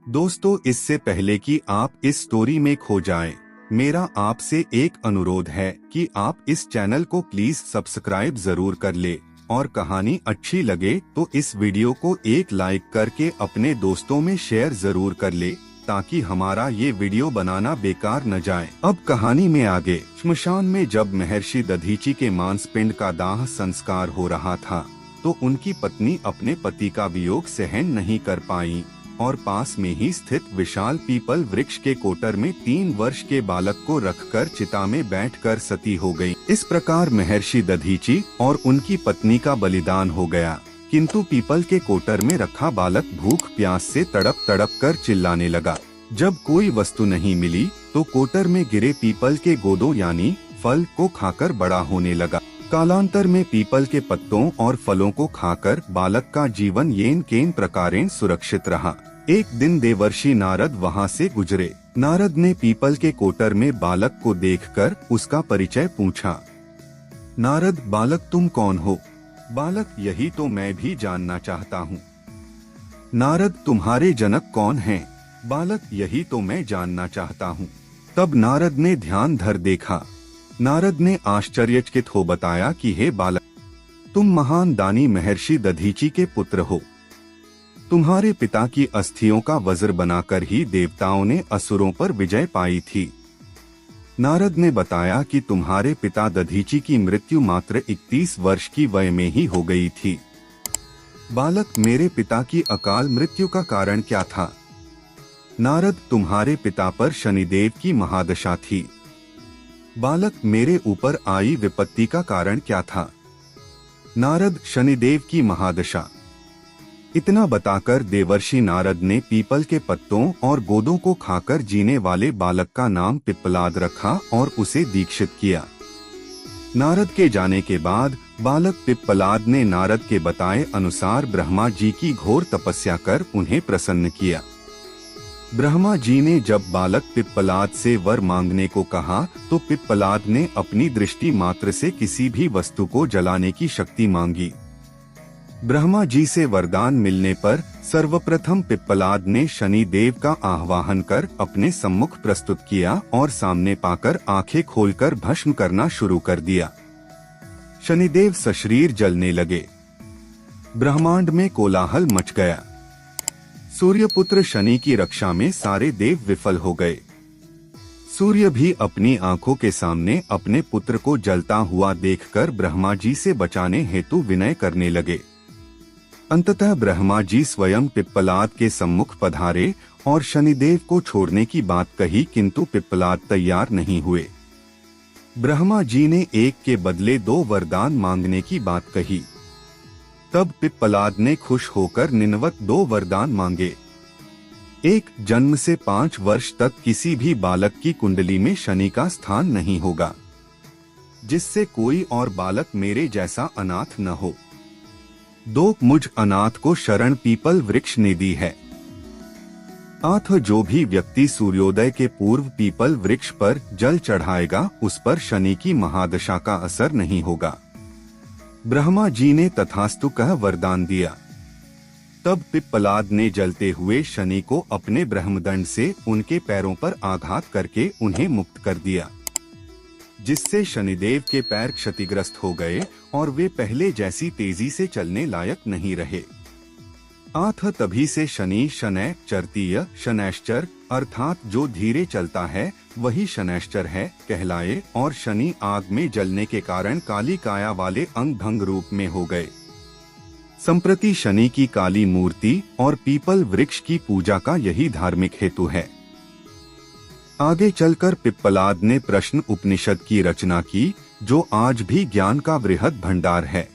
दोस्तों, इससे पहले कि आप इस स्टोरी में खो जाएं, मेरा आपसे एक अनुरोध है कि आप इस चैनल को प्लीज सब्सक्राइब जरूर कर ले और कहानी अच्छी लगे तो इस वीडियो को एक लाइक करके अपने दोस्तों में शेयर जरूर कर ले ताकि हमारा ये वीडियो बनाना बेकार न जाए। अब कहानी में आगे। श्मशान में जब महर्षि दधीची के मांसपिंड का दाह संस्कार हो रहा था तो उनकी पत्नी अपने पति का वियोग सहन नहीं कर पाई और पास में ही स्थित विशाल पीपल वृक्ष के कोटर में 3 वर्ष के बालक को रखकर चिता में बैठकर सती हो गई। इस प्रकार महर्षि दधीची और उनकी पत्नी का बलिदान हो गया, किंतु पीपल के कोटर में रखा बालक भूख प्यास से तड़प तड़प कर चिल्लाने लगा। जब कोई वस्तु नहीं मिली तो कोटर में गिरे पीपल के गोदों यानी फल को खाकर बड़ा होने लगा। कालांतर में पीपल के पत्तों और फलों को खाकर बालक का जीवन येन केन प्रकारेण सुरक्षित रहा। एक दिन देवर्षि नारद वहां से गुजरे। नारद ने पीपल के कोटर में बालक को देखकर उसका परिचय पूछा। नारद, बालक तुम कौन हो? बालक, यही तो मैं भी जानना चाहता हूँ। नारद, तुम्हारे जनक कौन हैं? बालक, यही तो मैं जानना चाहता हूँ। तब नारद ने ध्यान धर देखा। नारद ने आश्चर्यचकित हो बताया कि हे बालक, तुम महान दानी महर्षि दधीची के पुत्र हो। तुम्हारे पिता की अस्थियों का वज्र बनाकर ही देवताओं ने असुरों पर विजय पाई थी। नारद ने बताया कि तुम्हारे पिता दधीची की मृत्यु मात्र 31 वर्ष की वय में ही हो गई थी। बालक, मेरे पिता की अकाल मृत्यु का कारण क्या था? नारद, तुम्हारे पिता पर शनिदेव की महादशा थी। बालक, मेरे ऊपर आई विपत्ति का कारण क्या था? नारद, शनिदेव की महादशा। इतना बताकर देवर्षि नारद ने पीपल के पत्तों और गोदों को खाकर जीने वाले बालक का नाम पिप्पलाद रखा और उसे दीक्षित किया। नारद के जाने के बाद बालक पिप्पलाद ने नारद के बताए अनुसार ब्रह्मा जी की घोर तपस्या कर उन्हें प्रसन्न किया। ब्रह्मा जी ने जब बालक पिप्पलाद से वर मांगने को कहा तो पिप्पलाद ने अपनी दृष्टि मात्र से किसी भी वस्तु को जलाने की शक्ति मांगी। ब्रह्मा जी से वरदान मिलने पर सर्वप्रथम पिप्पलाद ने शनि देव का आह्वान कर अपने सम्मुख प्रस्तुत किया और सामने पाकर आंखें खोलकर भस्म करना शुरू कर दिया। शनिदेव सशरीर जलने लगे। ब्रह्मांड में कोलाहल मच गया। सूर्यपुत्र शनि की रक्षा में सारे देव विफल हो गए। सूर्य भी अपनी आंखों के सामने अपने पुत्र को जलता हुआ देखकर ब्रह्मा जी से बचाने हेतु विनय करने लगे। अंततः ब्रह्मा जी स्वयं पिप्पलाद के सम्मुख पधारे और शनिदेव को छोड़ने की बात कही, किंतु पिप्पलाद तैयार नहीं हुए। ब्रह्मा जी ने एक के बदले 2 वरदान मांगने की बात कही। तब पिप्पलाद ने खुश होकर निन्वत 2 वरदान मांगे। एक, जन्म से 5 वर्ष तक किसी भी बालक की कुंडली में शनि का स्थान नहीं होगा, जिससे कोई और बालक मेरे जैसा अनाथ न हो। 2, मुझ अनाथ को शरण पीपल वृक्ष ने दी है। 8, जो भी व्यक्ति सूर्योदय के पूर्व पीपल वृक्ष पर जल चढ़ाएगा उस पर शनि की महादशा का असर नहीं होगा। ब्रह्मा जी ने तथास्तु कह वरदान दिया। तब पिप्पलाद ने जलते हुए शनि को अपने ब्रह्मदंड से उनके पैरों पर आघात करके उन्हें मुक्त कर दिया, जिससे शनिदेव के पैर क्षतिग्रस्त हो गए और वे पहले जैसी तेजी से चलने लायक नहीं रहे। 8, तभी से शनि शनै चरतीय शनैश्चर अर्थात जो धीरे चलता है वही शनैश्चर है कहलाए और शनि आग में जलने के कारण काली काया वाले अंग भंग रूप में हो गए। संप्रति शनि की काली मूर्ति और पीपल वृक्ष की पूजा का यही धार्मिक हेतु है। आगे चलकर पिप्पलाद ने प्रश्न उपनिषद की रचना की, जो आज भी ज्ञान का वृहद भंडार है।